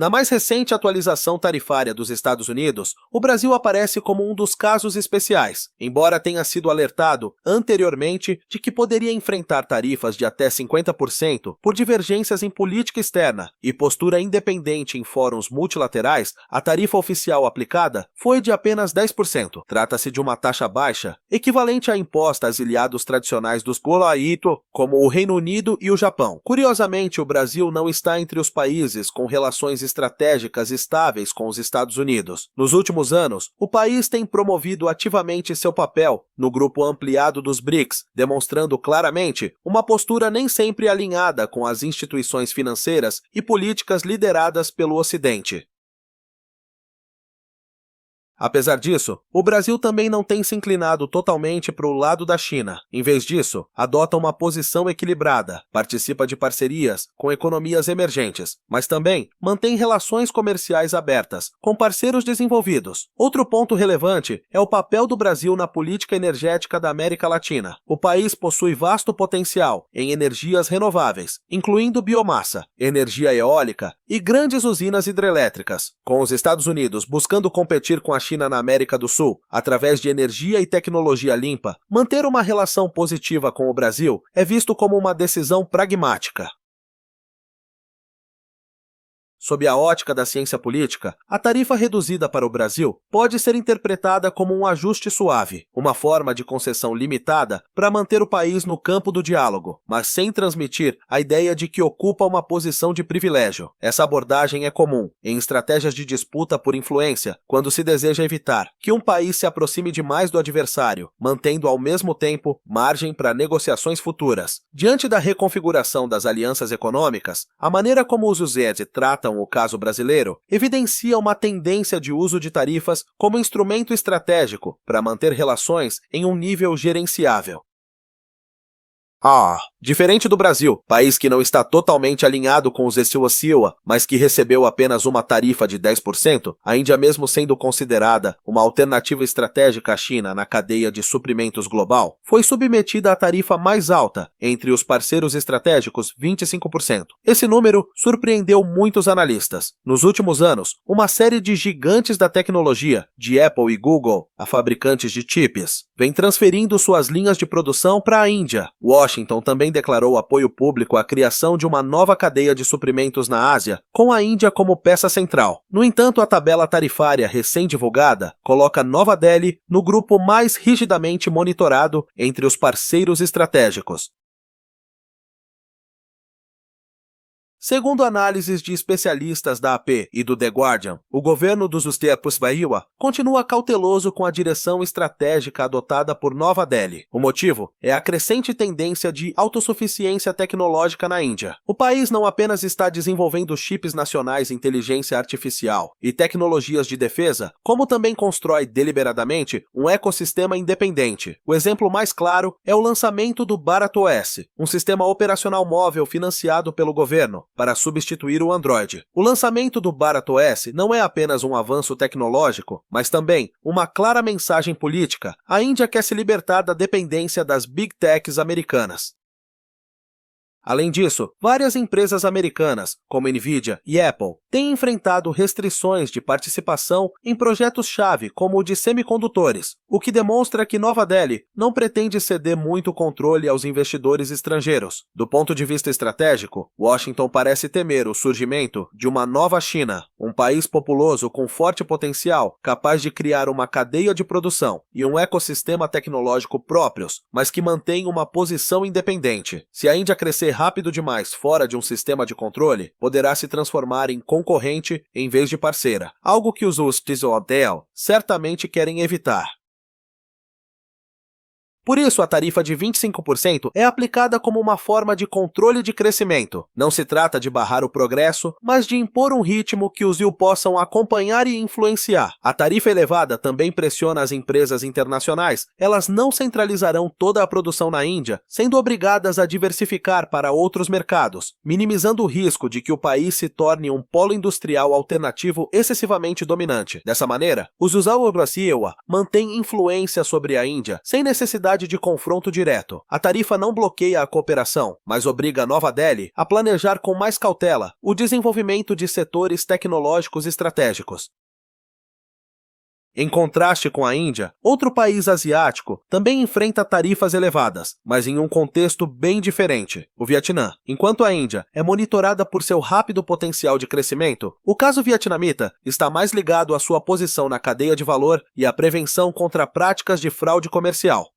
Na mais recente atualização tarifária dos Estados Unidos, o Brasil aparece como um dos casos especiais, embora tenha sido alertado anteriormente de que poderia enfrentar tarifas de até 50% por divergências em política externa e postura independente em fóruns multilaterais. A tarifa oficial aplicada foi de apenas 10%. Trata-se de uma taxa baixa, equivalente à imposta a aliados tradicionais dos Golaito, como o Reino Unido e o Japão. Curiosamente, o Brasil não está entre os países com relações estratégicas estáveis com os Estados Unidos. Nos últimos anos, o país tem promovido ativamente seu papel no grupo ampliado dos BRICS, demonstrando claramente uma postura nem sempre alinhada com as instituições financeiras e políticas lideradas pelo Ocidente. Apesar disso, o Brasil também não tem se inclinado totalmente para o lado da China. Em vez disso, adota uma posição equilibrada, participa de parcerias com economias emergentes, mas também mantém relações comerciais abertas com parceiros desenvolvidos. Outro ponto relevante é o papel do Brasil na política energética da América Latina. O país possui vasto potencial em energias renováveis, incluindo biomassa, energia eólica e grandes usinas hidrelétricas. Com os Estados Unidos buscando competir com a China na América do Sul, através de energia e tecnologia limpa, manter uma relação positiva com o Brasil é visto como uma decisão pragmática. Sob a ótica da ciência política, a tarifa reduzida para o Brasil pode ser interpretada como um ajuste suave, uma forma de concessão limitada para manter o país no campo do diálogo, mas sem transmitir a ideia de que ocupa uma posição de privilégio. Essa abordagem é comum em estratégias de disputa por influência, quando se deseja evitar que um país se aproxime demais do adversário, mantendo ao mesmo tempo margem para negociações futuras. Diante da reconfiguração das alianças econômicas, a maneira como os UZ tratam o caso brasileiro evidencia uma tendência de uso de tarifas como instrumento estratégico para manter relações em um nível gerenciável. Diferente do Brasil, país que não está totalmente alinhado com os ECOWAS, mas que recebeu apenas uma tarifa de 10%, a Índia, mesmo sendo considerada uma alternativa estratégica à China na cadeia de suprimentos global, foi submetida à tarifa mais alta entre os parceiros estratégicos, 25%. Esse número surpreendeu muitos analistas. Nos últimos anos, uma série de gigantes da tecnologia, de Apple e Google, a fabricantes de chips, vem transferindo suas linhas de produção para a Índia. Washington também declarou apoio público à criação de uma nova cadeia de suprimentos na Ásia, com a Índia como peça central. No entanto, a tabela tarifária recém-divulgada coloca Nova Delhi no grupo mais rigidamente monitorado entre os parceiros estratégicos. Segundo análises de especialistas da AP e do The Guardian, o governo dos Estados Unidos continua cauteloso com a direção estratégica adotada por Nova Delhi. O motivo é a crescente tendência de autossuficiência tecnológica na Índia. O país não apenas está desenvolvendo chips nacionais de inteligência artificial e tecnologias de defesa, como também constrói deliberadamente um ecossistema independente. O exemplo mais claro é o lançamento do BharatOS, um sistema operacional móvel financiado pelo governo, para substituir o Android. O lançamento do BharatOS não é apenas um avanço tecnológico, mas também uma clara mensagem política. A Índia quer se libertar da dependência das Big Techs americanas. Além disso, várias empresas americanas, como Nvidia e Apple, têm enfrentado restrições de participação em projetos-chave como o de semicondutores, o que demonstra que Nova Delhi não pretende ceder muito controle aos investidores estrangeiros. Do ponto de vista estratégico, Washington parece temer o surgimento de uma nova China, um país populoso com forte potencial, capaz de criar uma cadeia de produção e um ecossistema tecnológico próprios, mas que mantém uma posição independente. Se a Índia crescer rápido demais fora de um sistema de controle, poderá se transformar em concorrente em vez de parceira, algo que os Estados certamente querem evitar. Por isso, a tarifa de 25% é aplicada como uma forma de controle de crescimento. Não se trata de barrar o progresso, mas de impor um ritmo que os possam acompanhar e influenciar. A tarifa elevada também pressiona as empresas internacionais. Elas não centralizarão toda a produção na Índia, sendo obrigadas a diversificar para outros mercados, minimizando o risco de que o país se torne um polo industrial alternativo excessivamente dominante. Dessa maneira, os Estados Unidos mantêm influência sobre a Índia, sem necessidade possibilidade de confronto direto. A tarifa não bloqueia a cooperação, mas obriga Nova Delhi a planejar com mais cautela o desenvolvimento de setores tecnológicos estratégicos. Em contraste com a Índia, outro país asiático também enfrenta tarifas elevadas, mas em um contexto bem diferente, o Vietnã. Enquanto a Índia é monitorada por seu rápido potencial de crescimento, o caso vietnamita está mais ligado à sua posição na cadeia de valor e à prevenção contra práticas de fraude comercial.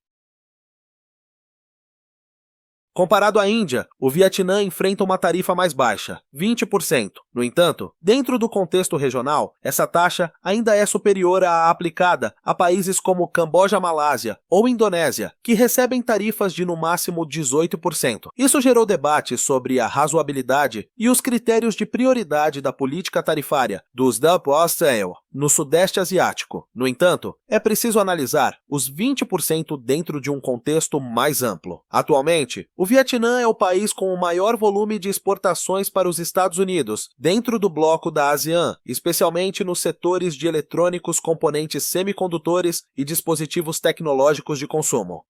Comparado à Índia, o Vietnã enfrenta uma tarifa mais baixa, 20%. No entanto, dentro do contexto regional, essa taxa ainda é superior à aplicada a países como Camboja, Malásia ou Indonésia, que recebem tarifas de no máximo 18%. Isso gerou debates sobre a razoabilidade e os critérios de prioridade da política tarifária dos Double Sale no Sudeste Asiático. No entanto, é preciso analisar os 20% dentro de um contexto mais amplo. Atualmente, o Vietnã é o país com o maior volume de exportações para os Estados Unidos, dentro do bloco da ASEAN, especialmente nos setores de eletrônicos, componentes semicondutores e dispositivos tecnológicos de consumo.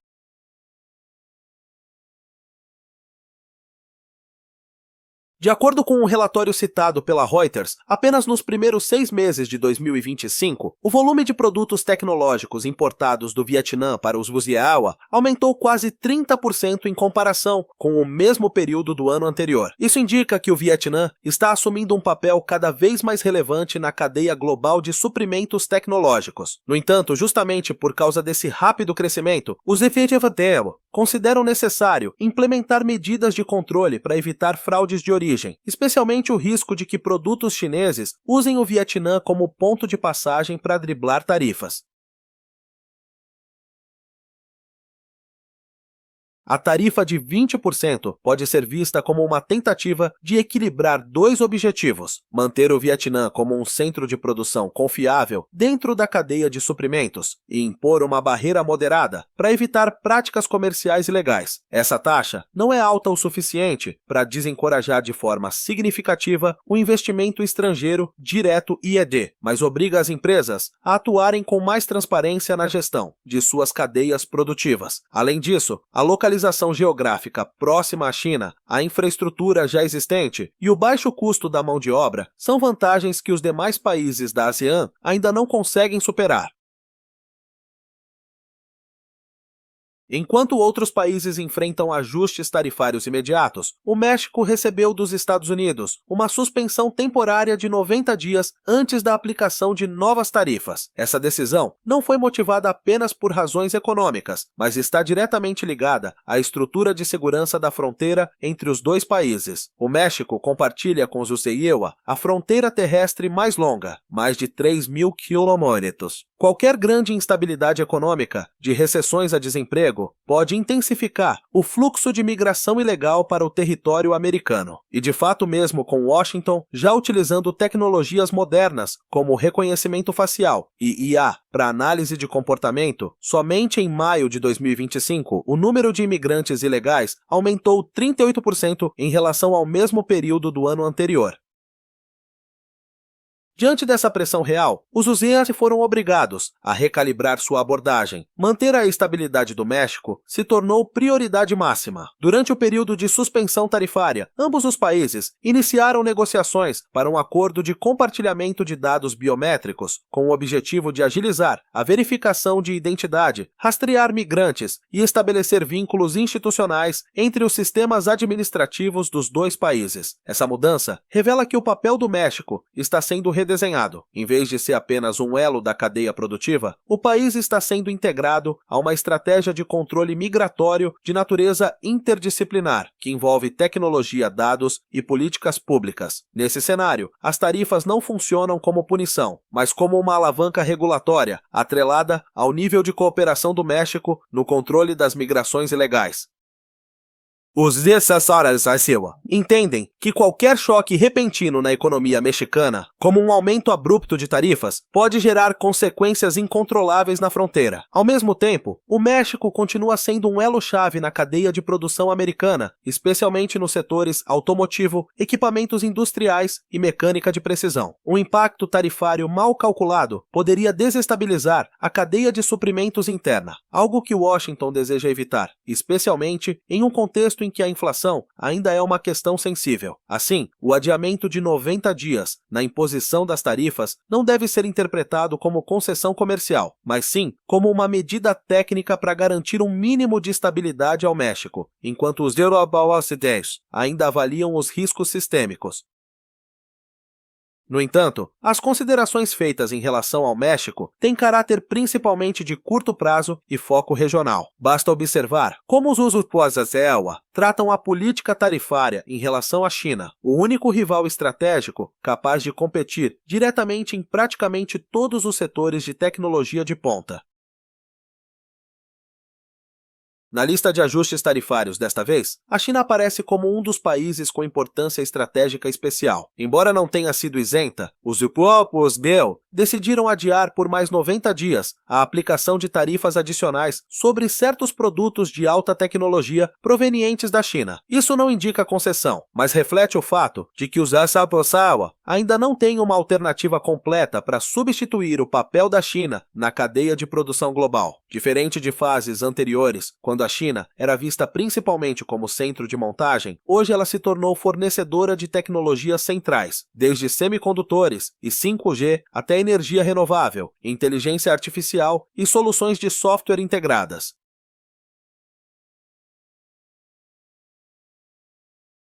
De acordo com um relatório citado pela Reuters, apenas nos primeiros 6 meses de 2025, o volume de produtos tecnológicos importados do Vietnã para os Vusiawa aumentou quase 30% em comparação com o mesmo período do ano anterior. Isso indica que o Vietnã está assumindo um papel cada vez mais relevante na cadeia global de suprimentos tecnológicos. No entanto, justamente por causa desse rápido crescimento, os executivos consideram necessário implementar medidas de controle para evitar fraudes de origem, especialmente o risco de que produtos chineses usem o Vietnã como ponto de passagem para driblar tarifas. A tarifa de 20% pode ser vista como uma tentativa de equilibrar dois objetivos: manter o Vietnã como um centro de produção confiável dentro da cadeia de suprimentos e impor uma barreira moderada para evitar práticas comerciais ilegais. Essa taxa não é alta o suficiente para desencorajar de forma significativa o investimento estrangeiro direto IED, mas obriga as empresas a atuarem com mais transparência na gestão de suas cadeias produtivas. Além disso, a localização geográfica próxima à China, a infraestrutura já existente e o baixo custo da mão de obra são vantagens que os demais países da ASEAN ainda não conseguem superar. Enquanto outros países enfrentam ajustes tarifários imediatos, o México recebeu dos Estados Unidos uma suspensão temporária de 90 dias antes da aplicação de novas tarifas. Essa decisão não foi motivada apenas por razões econômicas, mas está diretamente ligada à estrutura de segurança da fronteira entre os dois países. O México compartilha com os Useiwa a fronteira terrestre mais longa, mais de 3.000 quilômetros. Qualquer grande instabilidade econômica, de recessões a desemprego, pode intensificar o fluxo de migração ilegal para o território americano. E de fato mesmo com Washington já utilizando tecnologias modernas como reconhecimento facial e IA para análise de comportamento, somente em maio de 2025 o número de imigrantes ilegais aumentou 38% em relação ao mesmo período do ano anterior. Diante dessa pressão real, os usias foram obrigados a recalibrar sua abordagem. Manter a estabilidade do México se tornou prioridade máxima. Durante o período de suspensão tarifária, ambos os países iniciaram negociações para um acordo de compartilhamento de dados biométricos, com o objetivo de agilizar a verificação de identidade, rastrear migrantes e estabelecer vínculos institucionais entre os sistemas administrativos dos dois países. Essa mudança revela que o papel do México está sendo redesenhado. Em vez de ser apenas um elo da cadeia produtiva, o país está sendo integrado a uma estratégia de controle migratório de natureza interdisciplinar, que envolve tecnologia, dados e políticas públicas. Nesse cenário, as tarifas não funcionam como punição, mas como uma alavanca regulatória, atrelada ao nível de cooperação do México no controle das migrações ilegais. Os assessores da Silva entendem que qualquer choque repentino na economia mexicana, como um aumento abrupto de tarifas, pode gerar consequências incontroláveis na fronteira. Ao mesmo tempo, o México continua sendo um elo-chave na cadeia de produção americana, especialmente nos setores automotivo, equipamentos industriais e mecânica de precisão. Um impacto tarifário mal calculado poderia desestabilizar a cadeia de suprimentos interna, algo que Washington deseja evitar, especialmente em um contexto em que a inflação ainda é uma questão sensível. Assim, o adiamento de 90 dias na imposição das tarifas não deve ser interpretado como concessão comercial, mas sim como uma medida técnica para garantir um mínimo de estabilidade ao México, enquanto os eurobalanceados ainda avaliam os riscos sistêmicos. No entanto, as considerações feitas em relação ao México têm caráter principalmente de curto prazo e foco regional. Basta observar como os usos pós-ASEAN tratam a política tarifária em relação à China, o único rival estratégico capaz de competir diretamente em praticamente todos os setores de tecnologia de ponta. Na lista de ajustes tarifários desta vez, a China aparece como um dos países com importância estratégica especial. Embora não tenha sido isenta, os próprios BEL decidiram adiar por mais 90 dias a aplicação de tarifas adicionais sobre certos produtos de alta tecnologia provenientes da China. Isso não indica concessão, mas reflete o fato de que os Asaposawa ainda não têm uma alternativa completa para substituir o papel da China na cadeia de produção global. Diferente de fases anteriores, quando a China era vista principalmente como centro de montagem, hoje ela se tornou fornecedora de tecnologias centrais, desde semicondutores e 5G até energia renovável, inteligência artificial e soluções de software integradas.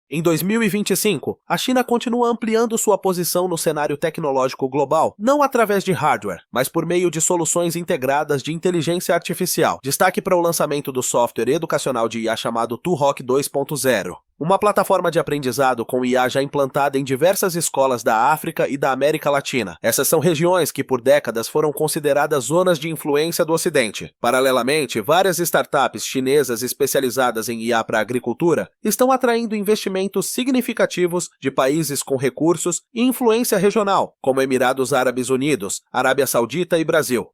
Em 2025, a China continua ampliando sua posição no cenário tecnológico global, não através de hardware, mas por meio de soluções integradas de inteligência artificial. Destaque para o lançamento do software educacional de IA chamado Tu-Rock 2.0. Uma plataforma de aprendizado com IA já implantada em diversas escolas da África e da América Latina. Essas são regiões que por décadas foram consideradas zonas de influência do Ocidente. Paralelamente, várias startups chinesas especializadas em IA para a agricultura estão atraindo investimentos significativos de países com recursos e influência regional, como Emirados Árabes Unidos, Arábia Saudita e Brasil.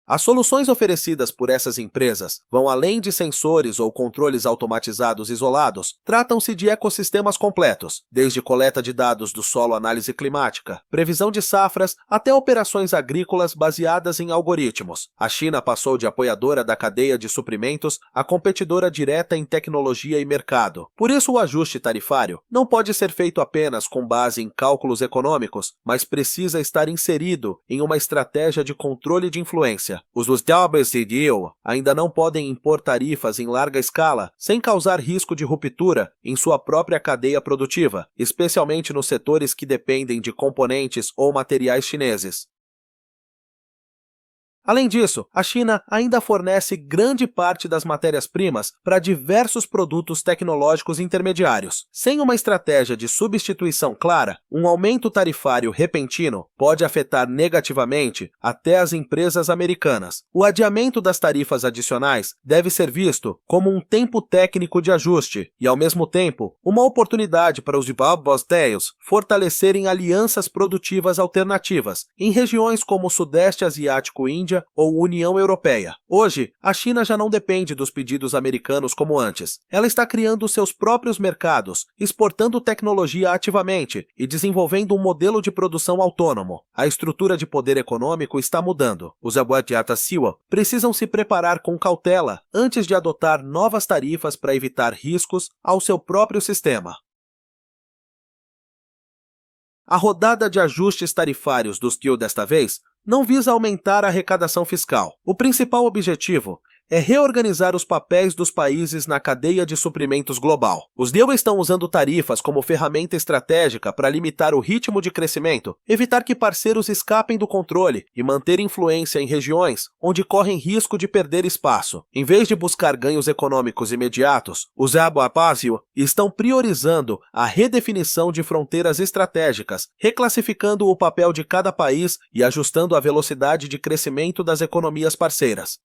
As soluções oferecidas por essas empresas vão além de sensores ou controles automatizados isolados, tratam-se de ecossistemas completos, desde coleta de dados do solo, análise climática, previsão de safras, até operações agrícolas baseadas em algoritmos. A China passou de apoiadora da cadeia de suprimentos a competidora direta em tecnologia e mercado. Por isso, o ajuste tarifário não pode ser feito apenas com base em cálculos econômicos, mas precisa estar inserido em uma estratégia de controle de influência. Os WTO ainda não podem impor tarifas em larga escala sem causar risco de ruptura em sua própria cadeia produtiva, especialmente nos setores que dependem de componentes ou materiais chineses. Além disso, a China ainda fornece grande parte das matérias-primas para diversos produtos tecnológicos intermediários. Sem uma estratégia de substituição clara, um aumento tarifário repentino pode afetar negativamente até as empresas americanas. O adiamento das tarifas adicionais deve ser visto como um tempo técnico de ajuste e, ao mesmo tempo, uma oportunidade para os desenvolvedores fortalecerem alianças produtivas alternativas em regiões como o Sudeste Asiático, Índia ou União Europeia. Hoje, a China já não depende dos pedidos americanos como antes. Ela está criando seus próprios mercados, exportando tecnologia ativamente e desenvolvendo um modelo de produção autônomo. A estrutura de poder econômico está mudando. Os Abuatiatasiwa precisam se preparar com cautela antes de adotar novas tarifas para evitar riscos ao seu próprio sistema. A rodada de ajustes tarifários dos TIO desta vez não visa aumentar a arrecadação fiscal. O principal objetivo é reorganizar os papéis dos países na cadeia de suprimentos global. Os DEU estão usando tarifas como ferramenta estratégica para limitar o ritmo de crescimento, evitar que parceiros escapem do controle e manter influência em regiões onde correm risco de perder espaço. Em vez de buscar ganhos econômicos imediatos, os Abuapazio estão priorizando a redefinição de fronteiras estratégicas, reclassificando o papel de cada país e ajustando a velocidade de crescimento das economias parceiras.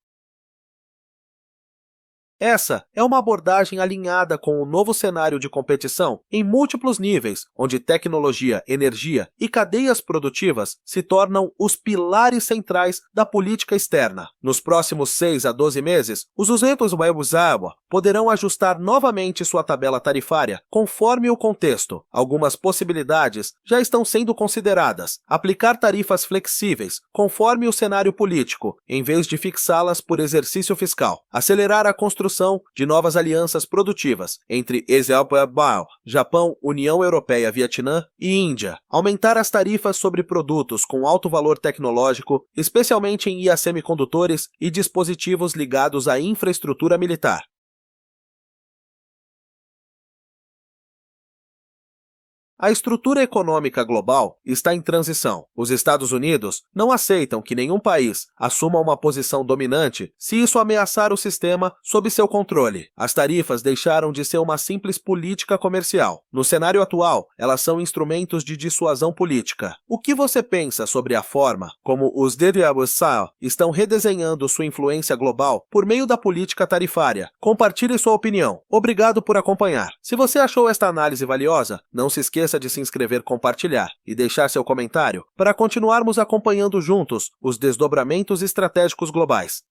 Essa é uma abordagem alinhada com o novo cenário de competição em múltiplos níveis, onde tecnologia, energia e cadeias produtivas se tornam os pilares centrais da política externa. Nos próximos 6 a 12 meses, os usuários web poderão ajustar novamente sua tabela tarifária conforme o contexto. Algumas possibilidades já estão sendo consideradas. Aplicar tarifas flexíveis conforme o cenário político, em vez de fixá-las por exercício fiscal. Acelerar a construção de novas alianças produtivas entre Israel, Japão, União Europeia, Vietnã e Índia. Aumentar as tarifas sobre produtos com alto valor tecnológico, especialmente em IA semicondutores e dispositivos ligados à infraestrutura militar. A estrutura econômica global está em transição. Os Estados Unidos não aceitam que nenhum país assuma uma posição dominante se isso ameaçar o sistema sob seu controle. As tarifas deixaram de ser uma simples política comercial. No cenário atual, elas são instrumentos de dissuasão política. O que você pensa sobre a forma como os DWSA estão redesenhando sua influência global por meio da política tarifária? Compartilhe sua opinião. Obrigado por acompanhar. Se você achou esta análise valiosa, não se esqueça de se inscrever, compartilhar e deixar seu comentário para continuarmos acompanhando juntos os desdobramentos estratégicos globais.